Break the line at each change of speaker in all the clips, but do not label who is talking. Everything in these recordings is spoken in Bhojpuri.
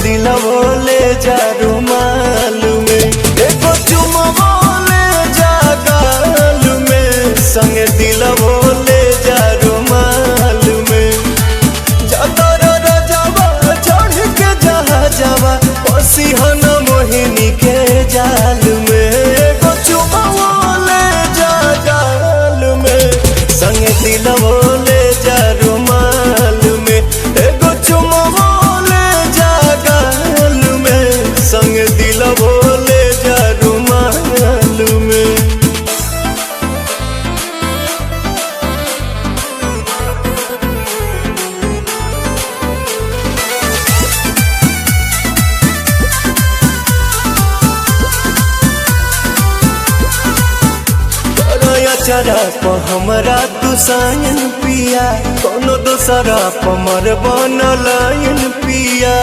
दिलवो ले जा रुमाल में, एगो चुमवो ले जा गाल में, संगे दिलवो ले जा रुमाल में। जातर रजवा चढ़ के जहाजवा पसिहन मोहिनी के जाल में, एगो चुमवो ले जा गाल में, संगे दिलवो ले जा रुमाल में, एगो चुमवो ले जा गाल में, संगे दिलवो ले जा रुमाल में। चरा प हमरा तू सायन पिया, कोनो दोसरा प मर बनलायन पिया।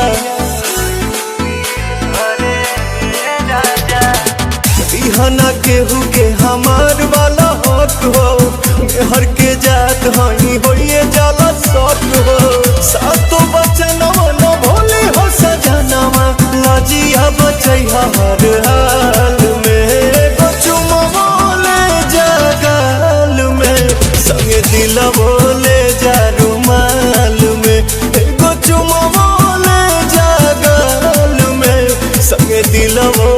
बिहना केहू के हमार वाला हक हो, मेहर के जात हई होइए जाला शक हो। सातो बचनवा न भोले हो सजनवा, लजिया बचैहा हर हाल में, एगो चुमवो ले जा गाल में, संगे दिलवो ले जा रुमाल में, एगो चुमवो ले जा गाल में, संगे दिलवो